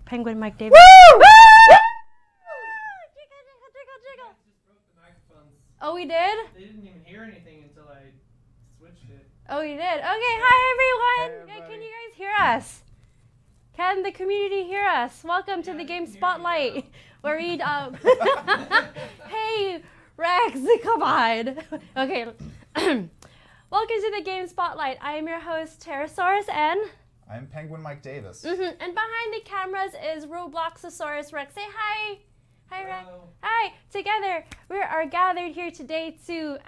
Penguin Mike Davis. Woo! Woo! Jiggle. Just broke the microphones. Oh, we did? They didn't even hear anything until I switched it. Oh, we did. Okay, hi everyone. Hey, Can you guys hear us? Can the community hear us? Welcome to the Game Spotlight, where we hey, Rex, come on. Okay. Welcome to the Game Spotlight. I am your host, Pterosaurus, and I'm Penguin Mike Davis. And behind the cameras is Robloxosaurus Rex. Say hi. Hi, Rex. Hello. Hi. Together, we are gathered here today to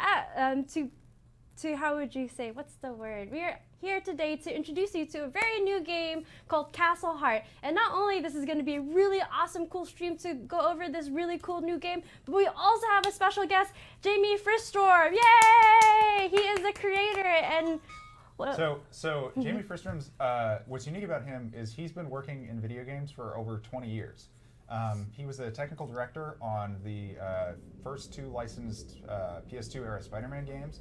how would you say? What's the word? We are here today to introduce you to a very new game called Castle Heart. And not only this is going to be a really awesome, cool stream to go over this really cool new game, but we also have a special guest, Jamie Fristorm. Yay! He is the creator and. So Jamie Fristrom's, what's unique about him is he's been working in video games for over 20 years. He was the technical director on the first two licensed PS2 era Spider-Man games,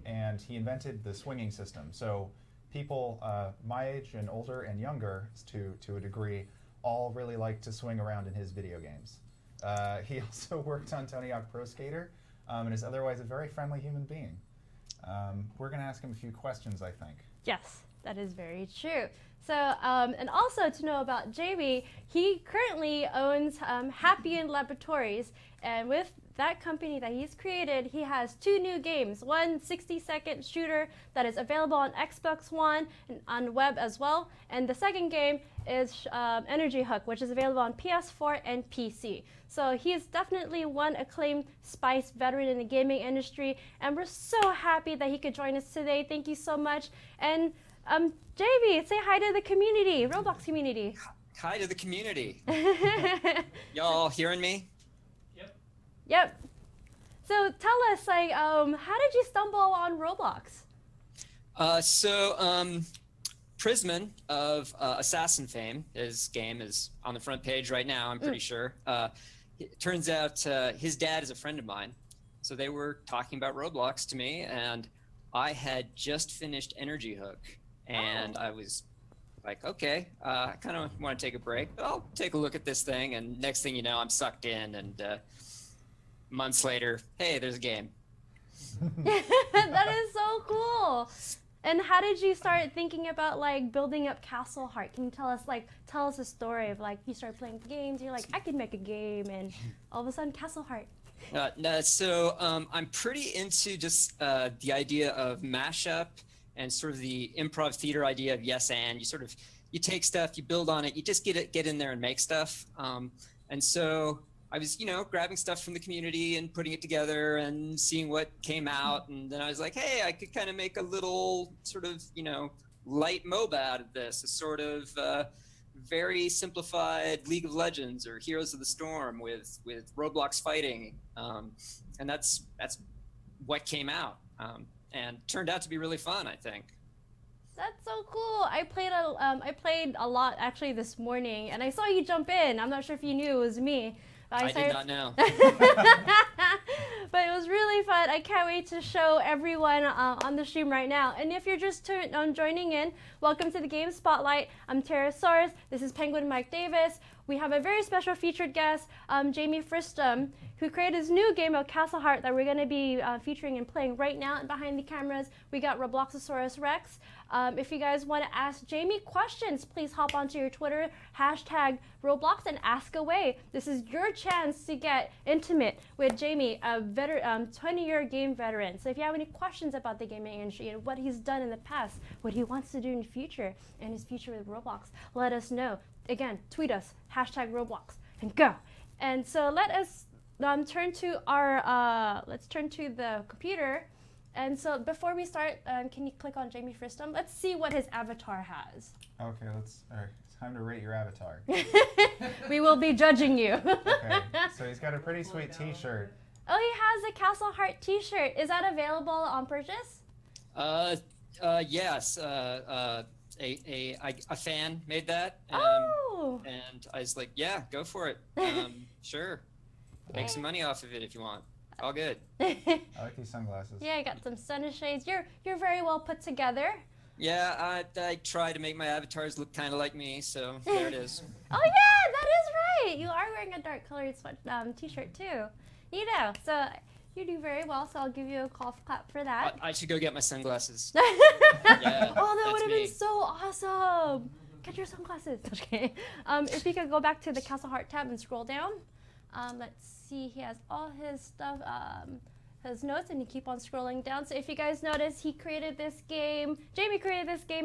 and he invented the swinging system. So people my age and older and younger, to a degree, all really like to swing around in his video games. He also worked on Tony Hawk Pro Skater and is otherwise a very friendly human being. We're going to ask him a few questions, I think. Yes. That is very true. So, and also to know about Jamie, he currently owns Happy Laboratories, and with that company that he's created, he has 2 new games. One 60-second shooter that is available on Xbox One and on web as well, and the second game is Energy Hook, which is available on PS4 and PC. So he's definitely one acclaimed Spice veteran in the gaming industry, and we're so happy that he could join us today. Thank you so much. And JB, say hi to the community, Roblox community. Hi to the community. Y'all hearing me? Yep. So tell us, like, how did you stumble on Roblox? Prisman of Assassin fame, his game is on the front page right now, I'm pretty sure. It turns out his dad is a friend of mine. So they were talking about Roblox to me, and I had just finished Energy Hook. And I was like, okay, I kind of want to take a break, but I'll take a look at this thing. And next thing you know, I'm sucked in, and months later, hey, there's a game. That is so cool. And how did you start thinking about like building up Castle Heart? Can you tell us a story of like you started playing games, you're like, I could make a game, and all of a sudden Castle Heart. I'm pretty into just the idea of mashup and sort of the improv theater idea of yes and. You take stuff, you build on it, you just get in there and make stuff. And so I was, grabbing stuff from the community and putting it together and seeing what came out. And then I was like, hey, I could kind of make a little sort of, light MOBA out of this, a sort of very simplified League of Legends or Heroes of the Storm with Roblox fighting. And that's what came out. And turned out to be really fun, I think. That's so cool. I played a lot actually this morning, and I saw you jump in. I'm not sure if you knew it was me. I did not know. But it was really fun. I can't wait to show everyone on the stream right now. And if you're just joining in, welcome to the Game Spotlight. I'm Pterosaurus. This is Penguin Mike Davis. We have a very special featured guest, Jamie Fristum, who created his new game of Castle Heart that we're going to be featuring and playing right now. And behind the cameras, we got Robloxosaurus Rex. If you guys want to ask Jamie questions, please hop onto your Twitter, hashtag Roblox, and ask away. This is your chance to get intimate with Jamie, a 20-year game veteran. So if you have any questions about the gaming industry and what he's done in the past, what he wants to do in the future, and his future with Roblox, let us know. Again, tweet us, hashtag Roblox, and go. And so let us turn to the computer. And so before we start, can you click on Jamie Fristum? Let's see what his avatar has. Okay, all right, it's time to rate your avatar. We will be judging you. Okay, so he's got a pretty sweet t-shirt. Oh, he has a Castle Heart t-shirt. Is that available on purchase? Yes. A fan made that. And I was like, yeah, go for it. Sure. Make some money off of it if you want. All good. I like these sunglasses. Yeah, I got some sun shades. You're very well put together. Yeah, I try to make my avatars look kind of like me, so there it is. Oh yeah, that is right. You are wearing a dark colored t-shirt too. So you do very well. So I'll give you a golf clap for that. I should go get my sunglasses. Yeah, oh, that would have been me. so awesome. Get your sunglasses. Okay. If you could go back to the Castle Heart tab and scroll down. Let's see, he has all his stuff, his notes, and you keep on scrolling down. So if you guys notice, Jamie created this game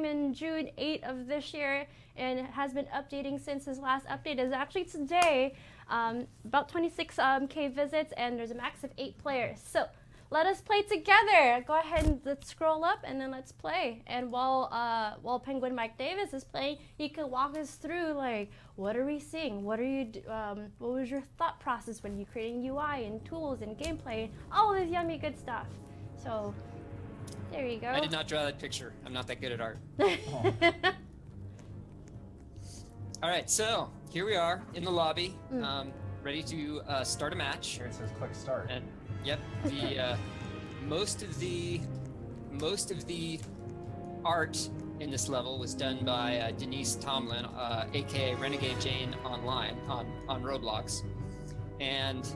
in June 8 of this year, and it has been updating since his last update is actually today. About 26K visits, and there's a max of 8 players. So let us play together. Go ahead and let's scroll up, and then let's play. And while Penguin Mike Davis is playing, he can walk us through like, what are we seeing? What was your thought process when you creating UI and tools and gameplay and all this yummy good stuff? So there you go. I did not draw that picture. I'm not that good at art. All right, so here we are in the lobby, ready to start a match. Here it says click start. And yep, the most of the art in this level was done by Denise Tomlin, aka Renegade Jane online on Roblox, and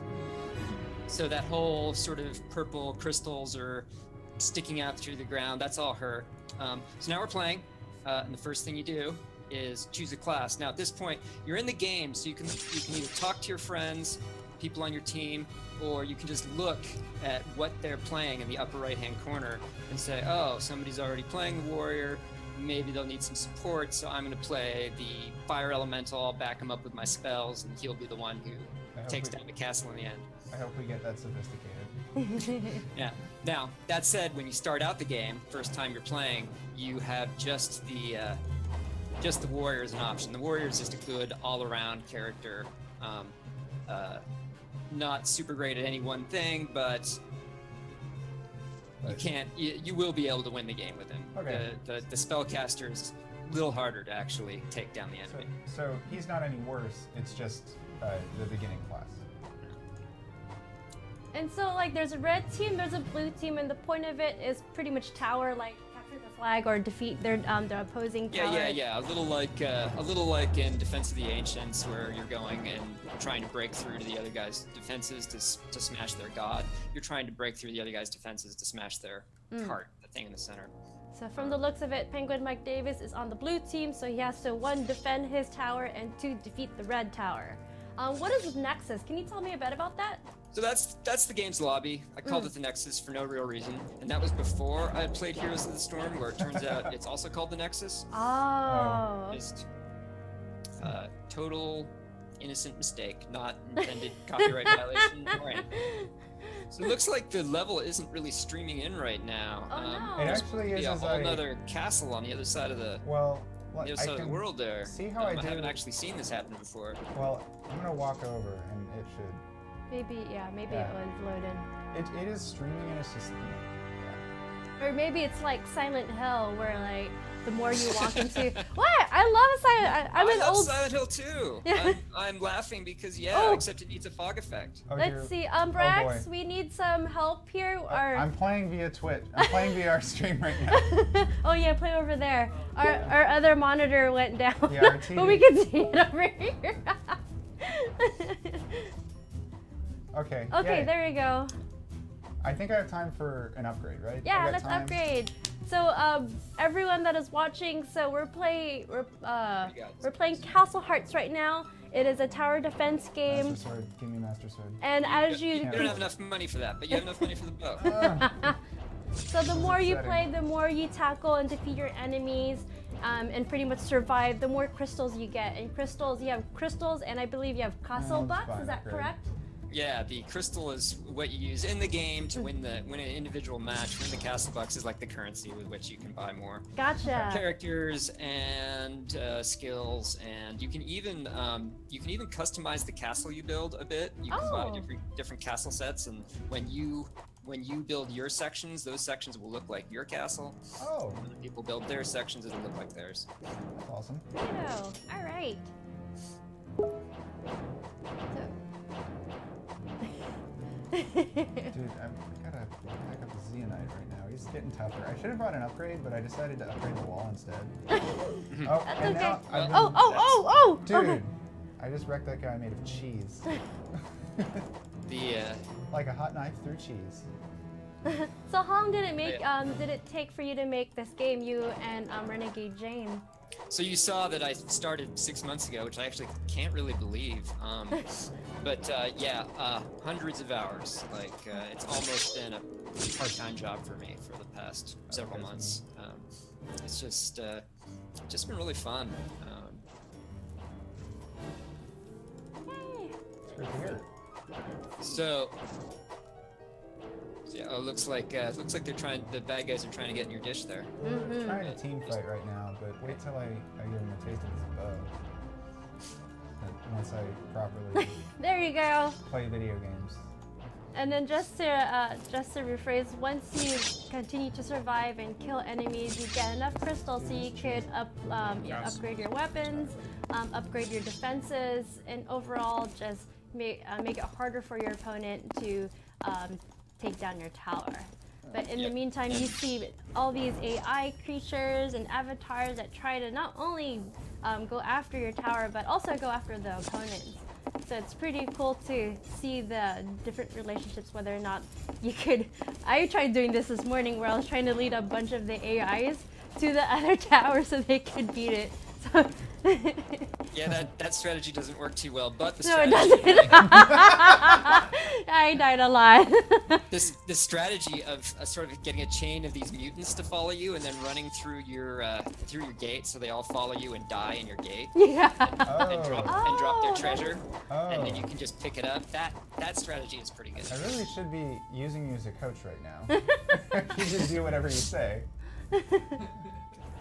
so that whole sort of purple crystals are sticking out through the ground. That's all her. So now we're playing. and the first thing you do is choose a class. Now at this point, you're in the game, so you can either talk to your friends, people on your team, or you can just look at what they're playing in the upper right-hand corner and say, oh, somebody's already playing the warrior. Maybe they'll need some support, so I'm going to play the fire elemental. I'll back him up with my spells, and he'll be the one who takes down the castle in the end. I hope we get that sophisticated. Yeah. Now, that said, when you start out the game, first time you're playing, you have just the warrior as an option. The warrior is just a good all-around character. Not super great at any one thing, but you will be able to win the game with him. Okay. The spellcaster is a little harder to actually take down the enemy. So he's not any worse. It's just the beginning class. And so, like, there's a red team, there's a blue team, and the point of it is pretty much tower, like capture the flag or defeat their the opposing tower. Yeah. A little like in Defense of the Ancients, where you're going and trying to break through to the other guy's defenses to smash their god. You're trying to break through the other guy's defenses to smash their cart, the thing in the center. So from the looks of it, Penguin Mike Davis is on the blue team, so he has to 1, defend his tower, and 2, defeat the red tower. What is Nexus? Can you tell me a bit about that? So that's the game's lobby. I called it the Nexus for no real reason, and that was before I had played Heroes of the Storm, where it turns out it's also called the Nexus. Oh. Just total innocent mistake, not intended copyright violation. Right. So it looks like the level isn't really streaming in right now. Oh, no. It There's actually is. a whole other castle on the other side of the world there. See how I haven't actually seen this happen before. Well, I'm gonna walk over, and it should. Maybe it was loaded. It is streaming, and it's just. Or maybe it's like Silent Hill, where like the more you walk into. What? I love Silent. I an love old. Silent Hill too. I'm laughing because except it needs a fog effect. Oh, Let's see, Brax, we need some help here. I'm playing via Twitch. I'm playing via our stream right now. Oh yeah, play over there. Our other monitor went down, Yeah, our TV. but we can see it over here. Okay. Okay, yay. there we go. I think I have time for an upgrade, right? Yeah, I got let's time. upgrade. So everyone that is watching, so we're playing Castle Hearts right now. It is a tower defense game. Master Sword. Give me Master Sword. And as You don't have enough money for that, but you have enough money for the bow. So the more you upsetting. play, the more you tackle and defeat your enemies, and pretty much survive, the more crystals you get. And crystals, you have crystals, and I believe you have castle bucks. fine, Is that great. correct? Yeah, the crystal is what you use in the game to win an individual match. Win the castle bucks is like the currency with which you can buy more Gotcha. characters and skills, and you can even customize the castle you build a bit. You can buy different castle sets, and when you build your sections, those sections will look like your castle. Oh, When people build their sections, it'll look like theirs. that's awesome. Ditto. All right. Dude, I've gotta back up the Zeonite right now. He's getting tougher. I should have brought an upgrade, but I decided to upgrade the wall instead. Oh, That's and okay. now I've been, Oh! dude, Okay. I just wrecked that guy made of cheese. Like a hot knife through cheese. So how long did it take for you to make this game, you and Renegade Jane? So you saw that I started 6 months ago, which I actually can't really believe. But hundreds of hours. Like it's almost been a part-time job for me for the past several months. It's just been really fun. It's good to hear. So yeah, it looks like the bad guys are trying to get in your dish there. I'm trying to team fight right now, but wait till I give him a taste of this bow. Once I properly There you go. play video games. And then just to rephrase, once you continue to survive and kill enemies, you get enough crystals so you could upgrade your weapons, upgrade your defenses, and overall just make it harder for your opponent to take down your tower. But in the meantime, you see all these AI creatures and avatars that try to not only go after your tower, but also go after the opponents. So it's pretty cool to see the different relationships, whether or not you could. I tried doing this morning where I was trying to lead a bunch of the AIs to the other tower so they could beat it. So Yeah, that strategy doesn't work too well, but the no, it strategy, doesn't. I died a lot. this strategy of sort of getting a chain of these mutants to follow you and then running through your gate so they all follow you and die in your gate Yeah. and drop their Oh, treasure, and then Oh. you can just pick it up. That strategy is pretty good. I really should be using you as a coach right now. You just do whatever you say.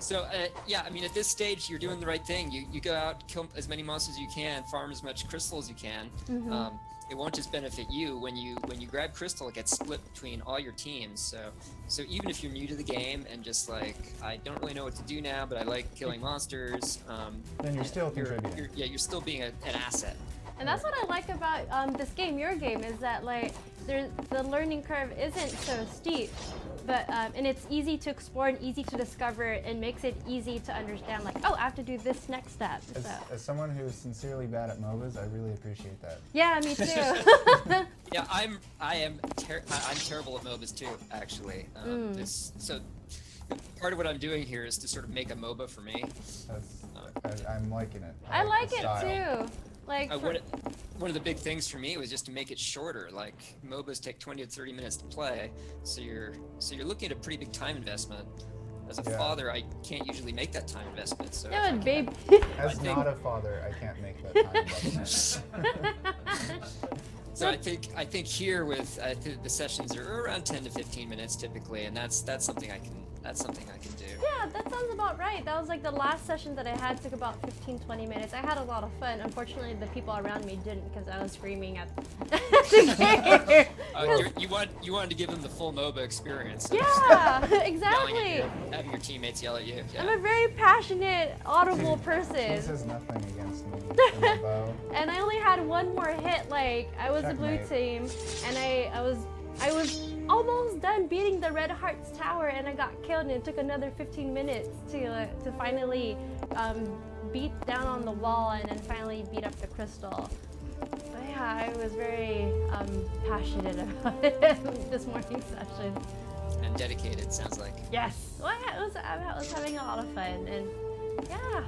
So yeah, I mean, at this stage, you're doing the right thing. You go out, kill as many monsters as you can, farm as much crystal as you can. It won't just benefit you. When you grab crystal, it gets split between all your teams. So even if you're new to the game and just like, I don't really know what to do now, but I like killing monsters, Then you're still contributing. you're still being an asset. And that's what I like about this game, your game, is that like the learning curve isn't so steep, but and it's easy to explore and easy to discover, and makes it easy to understand. Like, oh, I have to do this next step. So. As someone who's sincerely bad at MOBAs, I really appreciate that. Yeah, me too. Yeah, I'm terrible at MOBAs too, actually. So part of what I'm doing here is to sort of make a MOBA for me. I'm liking it. I like the it style. too. Like One of the big things for me was just to make it shorter. Like MOBAs take 20 to 30 minutes to play, so you're looking at a pretty big time investment. As a Yeah. father, I can't usually make that time investment. So yeah, but babe. As not a father, I can't make that time investment. So I think here with the sessions are around 10 to 15 minutes typically, and that's something I can do. Yeah, that sounds about right. That was like the last session that I had took about 15-20 minutes. I had a lot of fun. Unfortunately, the people around me didn't, because I was screaming at the game. You wanted to give them the full MOBA experience. Yeah, Yelling exactly. at you, having your teammates yell at you. Yeah. I'm a very passionate, audible She person. says nothing against me and my bow. And I only had one more hit. Like, I was the blue Checkmate. team, and I was almost done beating the Red Hearts tower, and I got killed, and it took another 15 minutes to finally beat down on the wall and then finally beat up the crystal. But yeah, I was very passionate about it this morning's session. And dedicated, sounds like. Yes. Well, yeah, I was having a lot of fun, and yeah.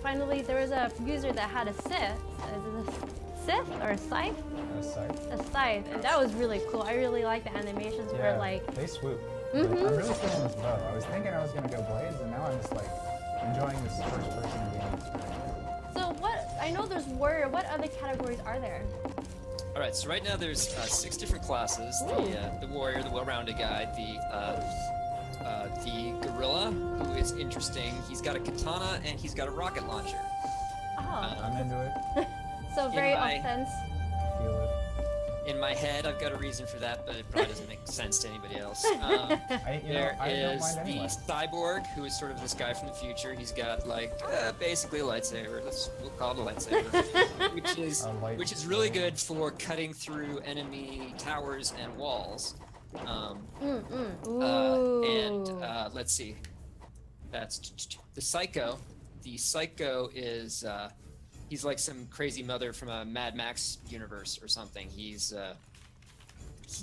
Finally, there was a user that had a Sith. Is it a Sith or a Scythe? A Scythe, and that was really cool. I really like the animations where like. They swoop. I'm really feeling this bow. I was thinking I was gonna go blades, and now I'm just like enjoying this first-person game experience. So I know there's warrior. What other categories are there? All right, so right now there's 6 different classes: the warrior, the well-rounded guy, the gorilla, who is interesting. He's got a katana and he's got a rocket launcher. Oh, I'm into it. so very my- offense. Feel it. In my head, I've got a reason for that, but it probably doesn't make sense to anybody else. There I don't is mind the anyway. cyborg, who is sort of this guy from the future. He's got like basically a lightsaber. We'll call it a lightsaber, which is really good for cutting through enemy towers and walls. Let's see. That's the Psycho. The Psycho is he's like some crazy mother from a Mad Max universe or something. He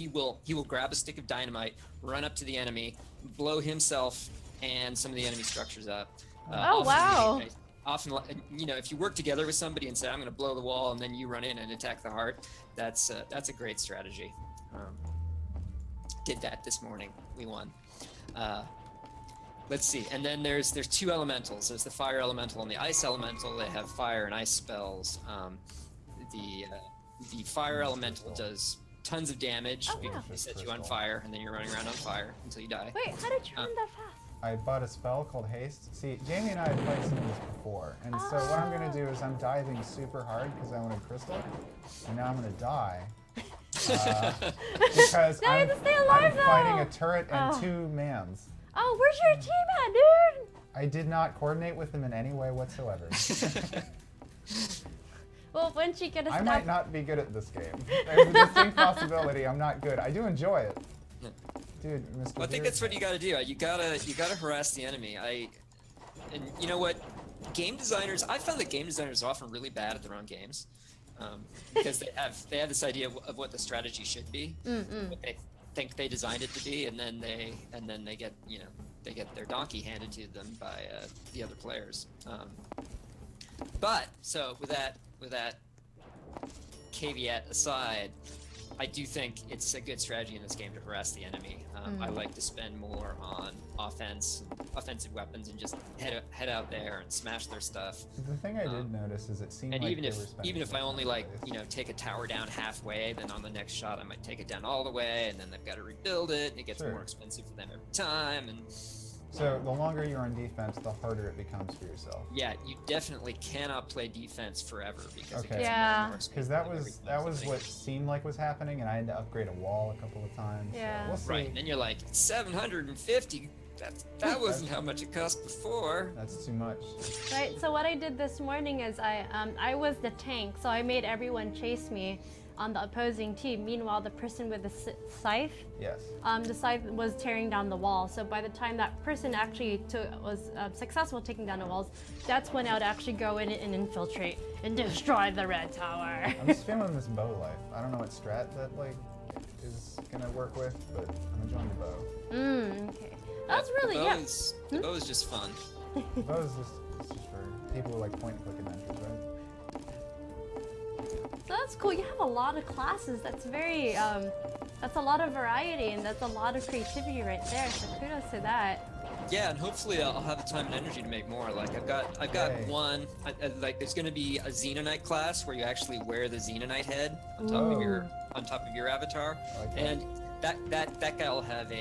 will grab a stick of dynamite, run up to the enemy, blow himself and some of the enemy structures up. Oh, wow. Often, if you work together with somebody and say, "I'm going to blow the wall," and then you run in and attack the heart, that's a great strategy. Did that this morning. We won. Let's see. And then there's 2 elementals. There's the fire elemental and the ice elemental. They have fire and ice spells. The fire elemental does tons of damage because they set you on fire, and then you're running around on fire until you die. Wait, how did you run that fast? I bought a spell called Haste. See, Jamie and I have played some of this before, and so what I'm gonna do is I'm diving super hard because I wanted crystal, and now I'm gonna die. Because Now you I'm have to stay alive, though. fighting a turret and Oh. 2 mans. Oh, where's your team at, dude? I did not coordinate with them in any way whatsoever. Well, once you get a I stop. might not be good at this game. There's a distinct possibility I'm not good. I do enjoy it. Dude, Mr. Well, I think that's what you got to do. You gotta harass the enemy. And you know what? I found that game designers are often really bad at their own games, because they have this idea of what the strategy should be, what they think they designed it to be, and then they get they get their donkey handed to them by the other players. But so with that caveat aside, I do think it's a good strategy in this game to harass the enemy. I like to spend more on offensive weapons, and just head out there and smash their stuff. The thing I did notice is it seemed And like even if I only take a tower down halfway, then on the next shot I might take it down all the way, and then they've got to rebuild it, and it gets more expensive for them every time. And so the longer you're on defense, the harder it becomes for yourself. yeah, you definitely cannot play defense forever because it gets Yeah. more Because expensive. that was what seemed like was happening, and I had to upgrade a wall a couple of times. Yeah. So we'll see. Right, and then you're like 750. That wasn't how much it cost before. That's too much. Right. So what I did this morning is I was the tank, so I made everyone chase me on the opposing team. Meanwhile, the person with the scythe, Yes. the scythe was tearing down the wall. So by the time that person actually was successful taking down the walls, that's when I would actually go in and infiltrate and destroy the red tower. I'm just feeling this bow life. I don't know what strat that like is gonna work with, but I'm enjoying the bow. Okay. That's really the bow yeah. is, the bow is just fun. The bow is just for people who like point and click adventures, right? So that's cool. You have a lot of classes. That's very that's a lot of variety, and that's a lot of creativity right there. So kudos to that. Yeah, and hopefully I'll have the time and energy to make more. Like I've got Yay. one. Like there's going to be a Xenonite class where you actually wear the Xenonite head on top of your avatar, I like that. and that guy will have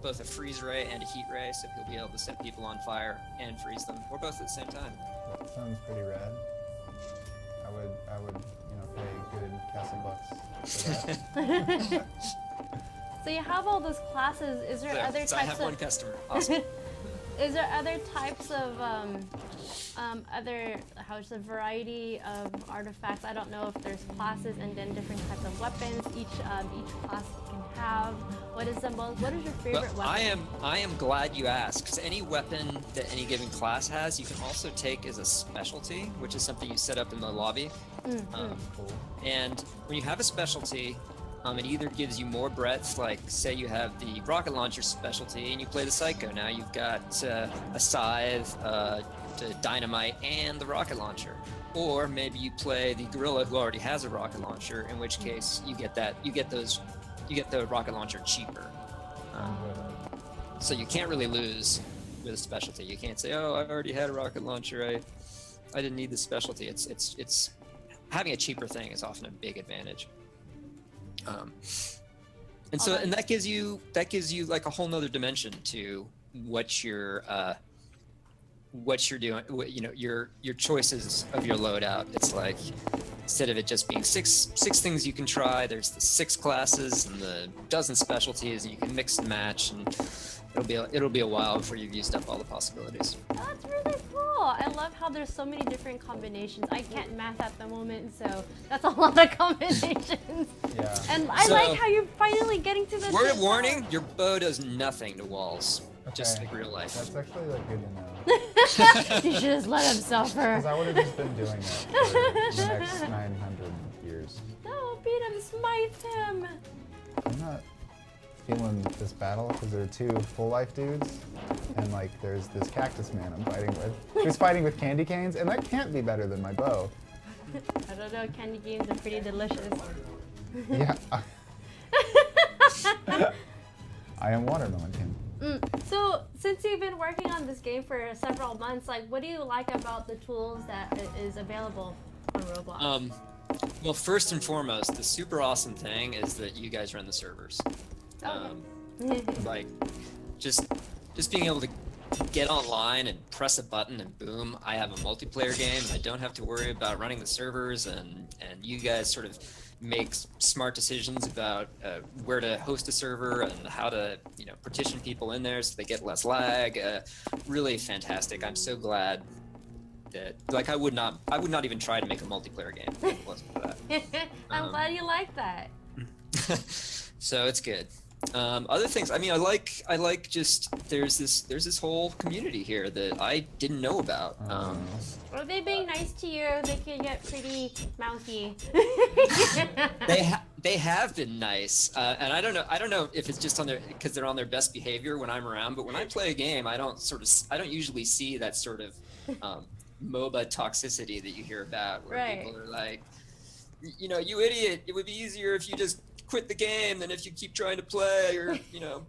both a freeze ray and a heat ray, so he'll be able to set people on fire and freeze them, or both at the same time. That sounds pretty rad. I would pay good castle bucks for that. So you have all those classes. Is there other So I types have one of customer. Awesome. is there other types of a variety of artifacts? I don't know if there's classes and then different types of weapons each class can have. What is your favorite Well, weapon? I am glad you asked, because any weapon that any given class has, you can also take as a specialty, which is something you set up in the lobby. Cool. And when you have a specialty, it either gives you more breadth, like say you have the rocket launcher specialty and you play the Psycho. Now you've got a scythe, the dynamite, and the rocket launcher. Or maybe you play the gorilla who already has a rocket launcher, in which case you get the rocket launcher cheaper. So you can't really lose with a specialty. You can't say, oh, I already had a rocket launcher. I didn't need the specialty. It's having a cheaper thing is often a big advantage. And that gives you like a whole nother dimension to what you're doing. Your choices of your loadout. It's like, instead of it just being six things you can try, there's the 6 classes and the dozen specialties, and you can mix and match, and it'll be a while before you've used up all the possibilities. That's really cool. I love how there's so many different combinations. I can't math at the moment, so that's a lot of combinations. Yeah. And I like how you're finally getting to this. Word of warning: your bow does nothing to walls, just Okay. like real life. That's actually like good to know. You should just let him suffer. Because I would have just been doing that for the next 900 years. No, beat him, smite him. I'm not feeling this battle because there are 2 full life dudes, and like there's this cactus man I'm fighting with, who's fighting with candy canes, and that can't be better than my bow. I don't know, candy canes are pretty delicious. Yeah. I am Watermelon King. So, since you've been working on this game for several months, like, what do you like about the tools that is available on Roblox? Well, first and foremost, the super awesome thing is that you guys run the servers. Like, just being able to get online and press a button and boom, I have a multiplayer game. I don't have to worry about running the servers, and you guys sort of make smart decisions about where to host a server and how to partition people in there so they get less lag. Really fantastic. I'm so glad that, like, I would not even try to make a multiplayer game if it wasn't for that. I'm glad you like that. So it's good. Other things, I mean, I like just there's this whole community here that I didn't know about. Are they being nice to you? They can get pretty mouthy. They have been nice, and I don't know if it's just because they're on their best behavior when I'm around. But when I play a game, I don't usually see that sort of MOBA toxicity that you hear about, where Right. people are like, you idiot! It would be easier if you just quit the game than if you keep trying to play, or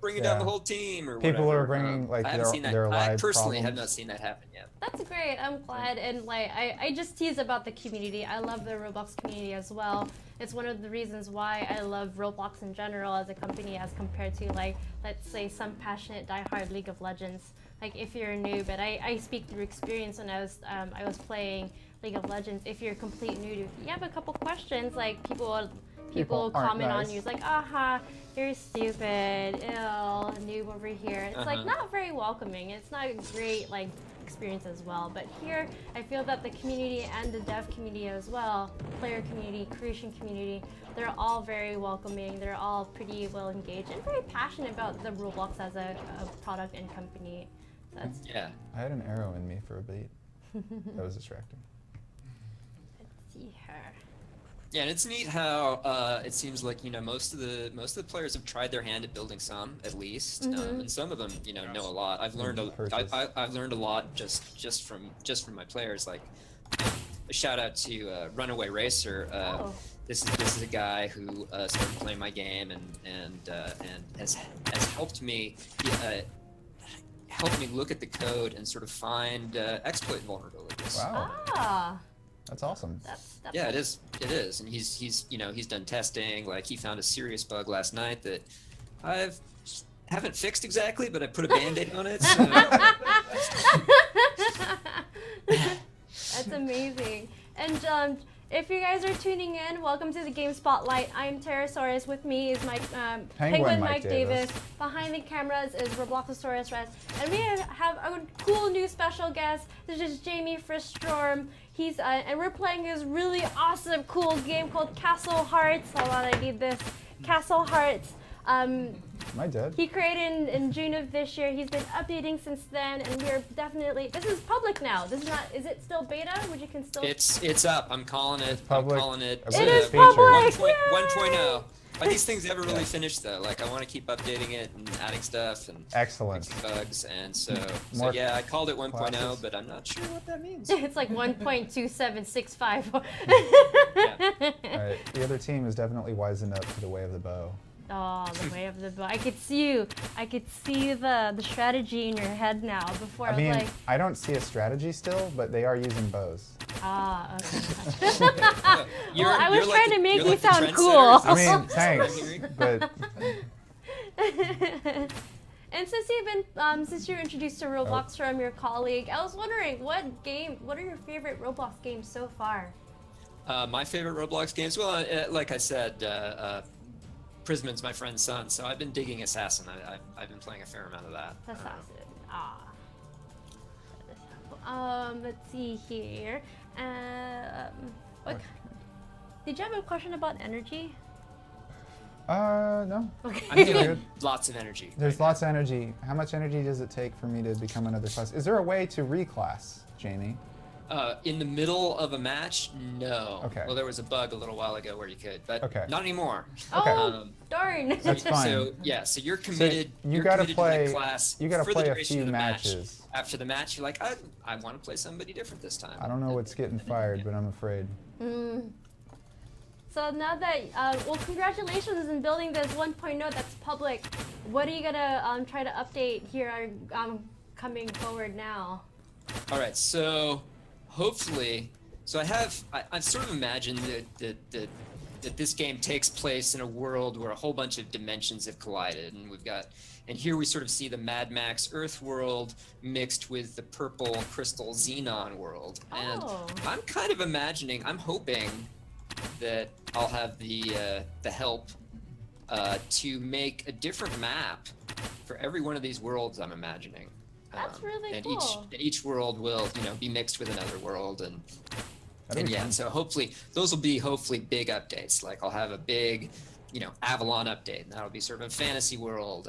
bringing down the whole team, or People whatever. are bringing like I haven't seen their that. I live personally problems. have not seen that happen yet. That's great. I'm glad. And like I just tease about the community. I love the Roblox community as well. It's one of the reasons why I love Roblox in general as a company as compared to, like, let's say some passionate diehard League of Legends. Like, if you're a noob, but I speak through experience when I was playing League of Legends. If you're a complete noob, if you have a couple questions, like people People aren't comment nice. on you. It's like, aha, you're stupid, ill, noob over here. It's like not very welcoming. It's not a great like experience as well. But here, I feel that the community and the dev community as well, player community, creation community, they're all very welcoming. They're all pretty well engaged and very passionate about the Roblox as a product and company. So that's Yeah. I had an arrow in me for a beat. That was distracting. let's see her. Yeah, and it's neat how it seems like most of the players have tried their hand at building some, at least, and some of them know a lot. I've learned I've learned a lot just from my players. Like, a shout out to Runaway Racer. This is a guy who started playing my game and has helped me look at the code and sort of find exploit vulnerabilities. Wow, Ah, that's awesome. that's Yeah, it is, and he's done testing. Like, he found a serious bug last night that haven't fixed exactly, but I put a Band-Aid on it. So. That's amazing. And if you guys are tuning in, welcome to the Game Spotlight. I'm Pterosaurus. With me is Mike, Penguin Mike Davis. Behind the cameras is Robloxosaurus Rex. And we have a cool new special guest. This is Jamie Friststorm. He's and we're playing this really awesome, cool game called Castle Hearts. Hold on, I need this. Castle Hearts. Am I dead? He created in June of this year. He's been updating since then, and we're definitely. This is public now. This is not. Is it still beta? Would you can still? It's up. I'm calling it. public. I'm calling it. It is feature. public! 1.0. Are these things ever really finished though? Like, I want to keep updating it and adding stuff and Excellent. fixing bugs, and so More yeah, I called it 1.0, classes. but I'm not sure what that means. It's like 1.2765. All right. The other team is definitely wising up to the way of the bow. Oh, the way of the bow. I could see you. I could see the strategy in your head now. Before I I mean, was like, I don't see a strategy still, but they are using bows. ah, okay. You're- Well, I was you're like trying the- to make you're you like the sound trendsetter. cool. I mean, That's what I'm thanks, hearing. but And since you're introduced to Roblox from your colleague, I was wondering what are your favorite Roblox games so far? My favorite Roblox games, well, like I said, Prisman's my friend's son, so I've been digging Assassin. I've been playing a fair amount of that. Assassin. Let's see here. What? Did you have a question about energy? no. Okay. I'm feeling lots of energy. There's lots of energy. How much energy does it take for me to become another class? Is there a way to reclass, Jamie? In the middle of a match, no. Okay. Well, there was a bug a little while ago where you could, but Okay. not anymore. Okay. Oh, darn. That's fine. So yeah, so you're committed. you you're gotta committed play- to the class you gotta for play the a duration few of the matches. match. After the match, you're like, I want to play somebody different this time. I don't know what's getting fired, but I'm afraid. So now that, well, congratulations in building this 1.0 that's public. What are you gonna try to update here coming forward now? All right, so hopefully, I've sort of imagined that this game takes place in a world where a whole bunch of dimensions have collided, and here we sort of see the Mad Max Earth world mixed with the purple crystal Xenon world, and Oh. I'm kind of imagining, I'm hoping that I'll have the help to make a different map for every one of these worlds I'm imagining. That's really and cool. each world will, be mixed with another world, That'd be yeah. fun. So hopefully those will be big updates. Like, I'll have a big Avalon update, and that'll be sort of a fantasy world,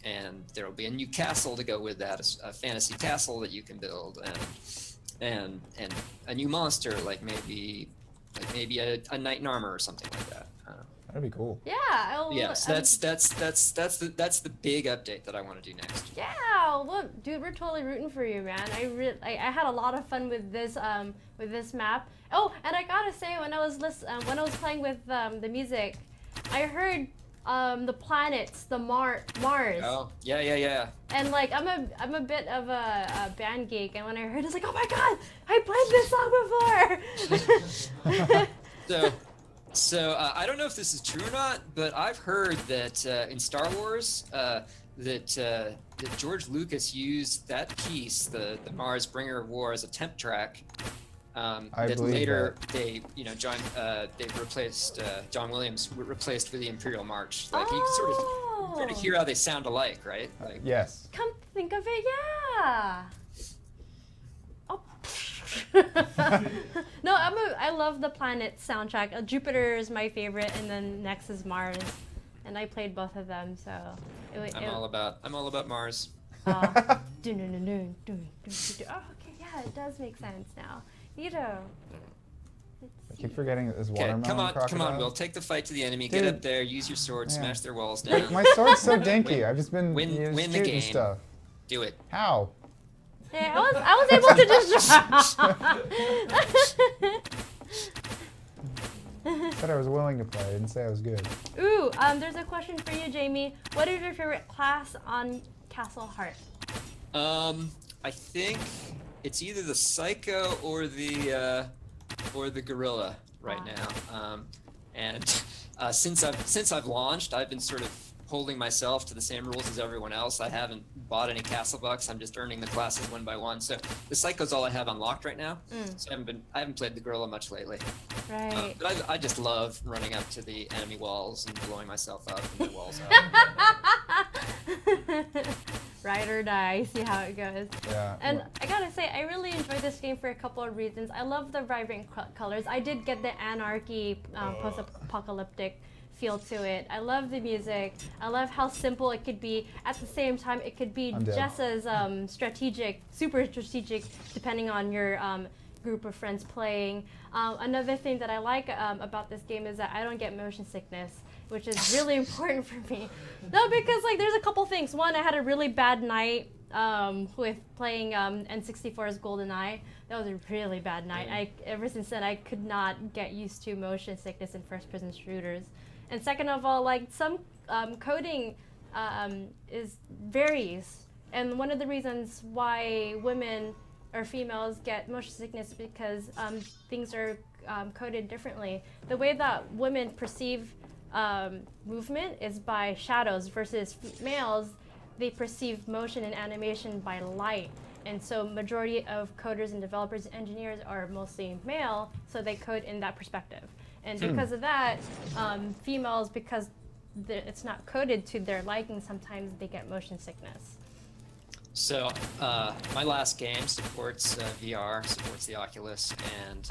and there will be a new castle to go with that, a fantasy castle that you can build, and a new monster, like maybe a knight in armor or something like that. That'd be cool. Yeah. Yes, that's the big update that I want to do next. Yeah, look, dude, we're totally rooting for you, man. I had a lot of fun with this map. Oh, and I gotta say, when I was playing with the music, I heard the planets, the Mars. Oh, yeah. And like I'm a bit of a band geek, and when I heard it, it's like, oh my god, I played this song before. So I don't know if this is true or not, but I've heard that in Star Wars that George Lucas used that piece, the Mars Bringer of War, as a temp track. That later they replaced John Williams replaced with the Imperial March. Like you can sort of hear how they sound alike, right? Like, yes. Come to think of it, yeah. Oh. No, I love the planet soundtrack. Jupiter is my favorite, and then next is Mars, and I played both of them, so. I'm all about Mars. Oh, okay, yeah, it does make sense now. Nito. I keep forgetting that this watermelon crocodile. Come on, Will. Take the fight to the enemy. Dude. Get up there. Use your sword. Smash their walls down. Like, my sword's so dinky. I've just been win the shooting game. stuff. Do it. How? Yeah, I was able to just. Said I was willing to play. I didn't say I was good. Ooh, there's a question for you, Jamie. What is your favorite class on Castle Heart? I think it's either the Psycho or the Gorilla right now. And since I've launched, I've been sort of holding myself to the same rules as everyone else. I haven't bought any castle bucks. I'm just earning the classes one by one. So the Psycho's all I have unlocked right now. So I haven't played the Gorilla much lately. Right. But I just love running up to the enemy walls and blowing myself up and the walls up. Ride or die, see how it goes. Yeah. And I gotta say, I really enjoy this game for a couple of reasons. I love the vibrant colors. I did get the anarchy, post-apocalyptic feel to it. I love the music. I love how simple it could be. At the same time, it could be just as strategic, super strategic, depending on your group of friends playing. Another thing that I like about this game is that I don't get motion sickness, which is really important for me. No, because like there's a couple things. One, I had a really bad night with playing N64's GoldenEye. That was a really bad night. Ever since then, I could not get used to motion sickness in first-person shooters. And second of all, like some coding varies, and one of the reasons why women or females get motion sickness is because things are coded differently. The way that women perceive movement is by shadows versus males, they perceive motion and animation by light. And so majority of coders and developers and engineers are mostly male, so they code in that perspective. And because of that, females, because it's not coded to their liking, sometimes they get motion sickness. So my last game supports VR, supports the Oculus, and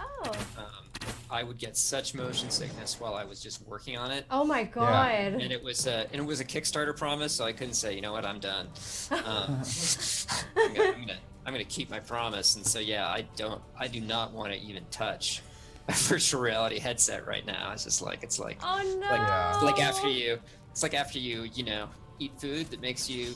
I would get such motion sickness while I was just working on it. Oh my god! And it was a Kickstarter promise, so I couldn't say, you know what, I'm done. I'm gonna keep my promise, and so yeah, I do not want to even touch a virtual reality headset right now. It's just like oh no! Like after you eat food that makes you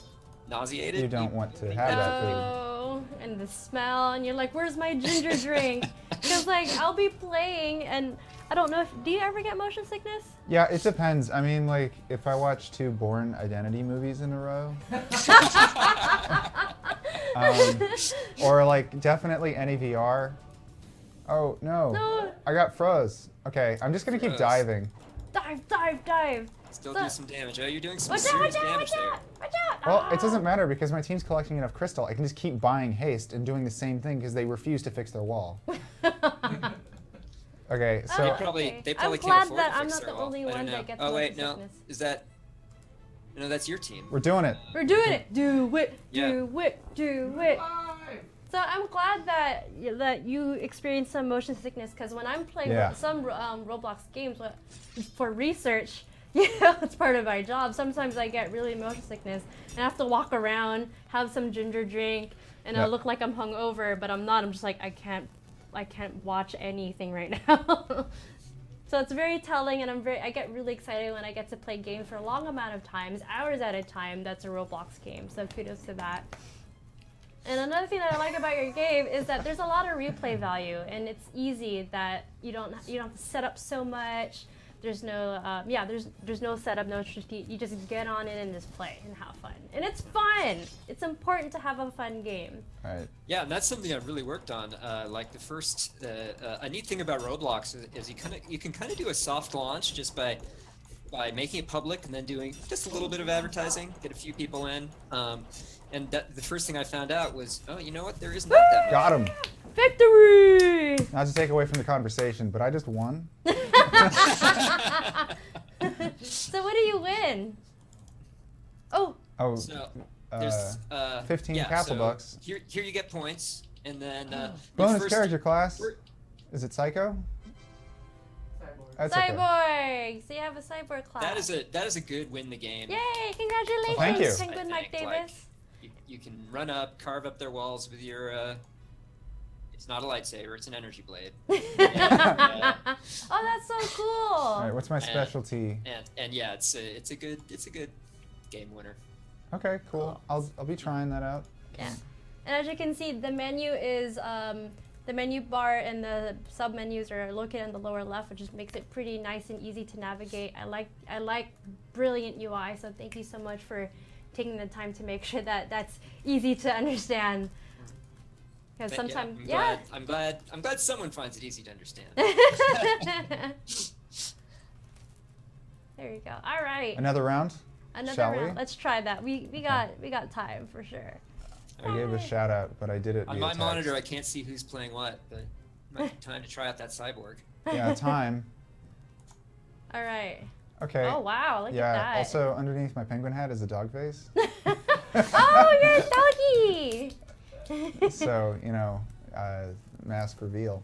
nauseated. You don't want to have that food. And the smell, and you're like, where's my ginger drink? Because like I'll be playing, and I don't know do you ever get motion sickness? Yeah, it depends. I mean, like if I watch 2 Bourne Identity movies in a row, or like definitely any VR. Oh no! I got froze. Okay, I'm just gonna keep diving. Dive. Still do some damage. Oh, you're doing some Watch serious out, damage there. Watch out! Well, it doesn't matter because my team's collecting enough crystal. I can just keep buying haste and doing the same thing because they refuse to fix their wall. Okay, so They probably I'm can't glad afford that to I'm fix not their the wall. only I don't one know. that gets Oh wait, motion no. sickness. Is that? No, that's your team. we're doing it. We're doing it. Do it. Yeah. Do it. Do it. So I'm glad that you experienced some motion sickness, because when I'm playing some Roblox games for research, it's part of my job. Sometimes I get really motion sickness and I have to walk around, have some ginger drink, and I look like I'm hungover, but I'm not. I'm just like, I can't watch anything right now. So it's very telling, and I get really excited when I get to play games for a long amount of times, hours at a time. That's a Roblox game, so kudos to that. And another thing that I like about your game is that there's a lot of replay value, and it's easy that you don't have to set up so much. There's no there's no setup, no strategy. You just get on in and just play and have fun. And it's fun. It's important to have a fun game. Right. Yeah, and that's something I've really worked on. Like the first, a neat thing about Roblox is you can kind of do a soft launch just by making it public and then doing just a little bit of advertising, get a few people in. And the first thing I found out was, oh, you know what? There is not that much. Got him. Victory! Not to take away from the conversation, but I just won. So what do you win? Oh. Oh. So there's 15 yeah, castle so bucks. Here you get points, and then Bonus character class. Is it Psycho? Cyborg. That's okay. Cyborg! So you have a cyborg class. That is a good win the game. Yay! Congratulations, Thank you. Penguin Mike Like, Davis. you can run up, carve up their walls with your. It's not a lightsaber; it's an energy blade. Oh, that's so cool! All right, what's my specialty? And yeah, it's a good game winner. Okay, cool. I'll be trying that out. Yeah, and as you can see, the menu is the menu bar and the sub menus are located on the lower left, which just makes it pretty nice and easy to navigate. I like brilliant UI, so thank you so much for taking the time to make sure that that's easy to understand. Because sometimes, I'm glad someone finds it easy to understand. There you go. All right. Another round? Shall round. we? Let's try that. We got time for sure. I gave a shout out, but I did it On via my text. monitor, I can't see who's playing what, but it might be time to try out that cyborg. Yeah, time. All right. Okay. Oh wow! Look Yeah. at that. Also, underneath my penguin hat is a dog face. Oh, you're a doggy. So mask reveal.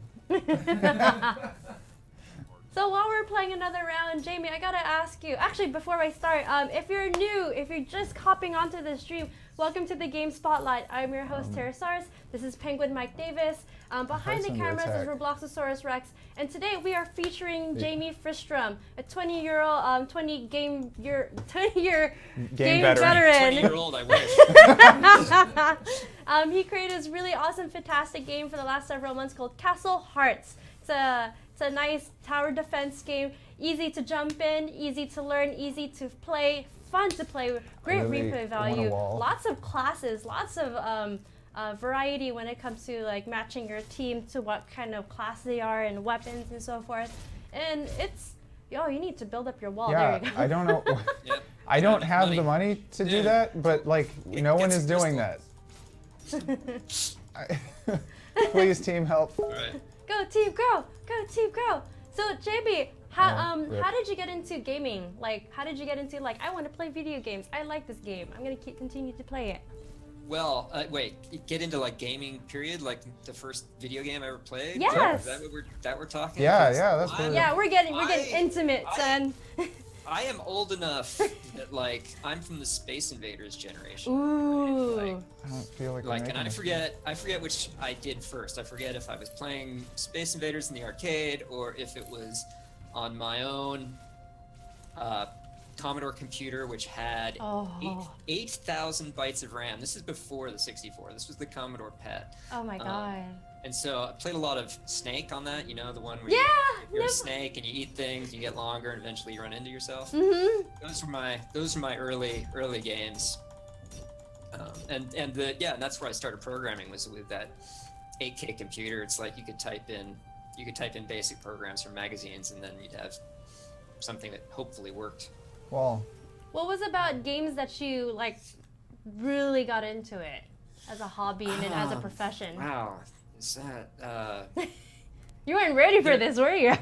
So while we're playing another round, Jamie, I gotta ask you. Actually, before I start, if you're new, if you're just hopping onto the stream, welcome to the Game Spotlight. I'm your host, Pterosaurus. This is Penguin Mike Davis. Behind the cameras is Robloxosaurus Rex, and today we are featuring Jamie Fristrom, a 20-year game veteran. 20-year-old, I wish. He created this really awesome, fantastic game for the last several months called Castle Hearts. It's a nice tower defense game, easy to jump in, easy to learn, easy to play, fun to play, great replay value, lots of classes, lots of variety when it comes to like matching your team to what kind of class they are and weapons and so forth. And it's, you need to build up your wall. Yeah, There you go. I don't know. Yep. I don't have the money to do that, but like no one is doing that. Please, team, help. All right. Go team, go! Go team, go! So Jamie, how did you get into gaming? Like, how did you get into I want to play video games? I like this game. I'm gonna continue to play it. Well, wait, get into gaming period, like the first video game I ever played? Yes. Is that we're talking? Yeah, that's what Yeah, we're getting intimate, son. I am old enough that I'm from the Space Invaders generation. Ooh. I don't feel like And I forget which I did first. I forget if I was playing Space Invaders in the arcade or if it was on my own Commodore computer, which had 8,000 bytes of RAM. This is before the 64. This was the Commodore PET. Oh my god. And so I played a lot of Snake on that, the one where you're a snake and you eat things, and you get longer, and eventually you run into yourself. Mm-hmm. Those were my early games. And that's where I started programming, was with that 8K computer. It's like you could type in basic programs from magazines, and then you'd have something that hopefully worked. Well, what was about games that you really got into it as a hobby and as a profession? Wow. Is that You weren't ready for this, were you?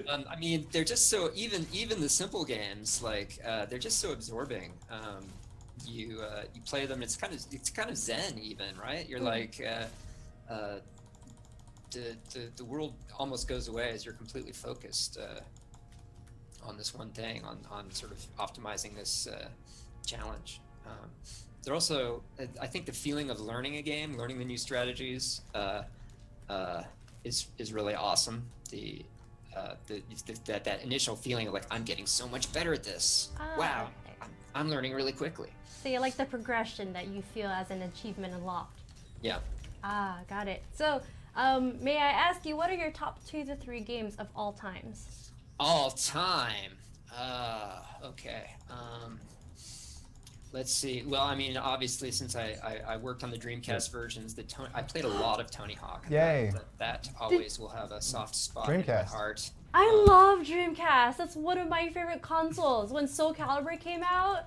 I mean, they're just so even the simple games they're just so absorbing. you play them. It's kind of zen even, right? You're like the world almost goes away as you're completely focused on this one thing, on sort of optimizing this challenge. They're also, I think, the feeling of learning a game, learning the new strategies, is really awesome. That initial feeling of like, I'm getting so much better at this. Wow, I'm learning really quickly. So you like the progression that you feel as an achievement unlocked. Yeah. Got it. So may I ask you, what are your top 2 to 3 games of all times? All time. Okay. Let's see. Well, I mean, obviously, since I worked on the Dreamcast versions, I played a lot of Tony Hawk. Yay. That always will have a soft spot in my heart. I love Dreamcast. That's one of my favorite consoles. When Soul Calibur came out,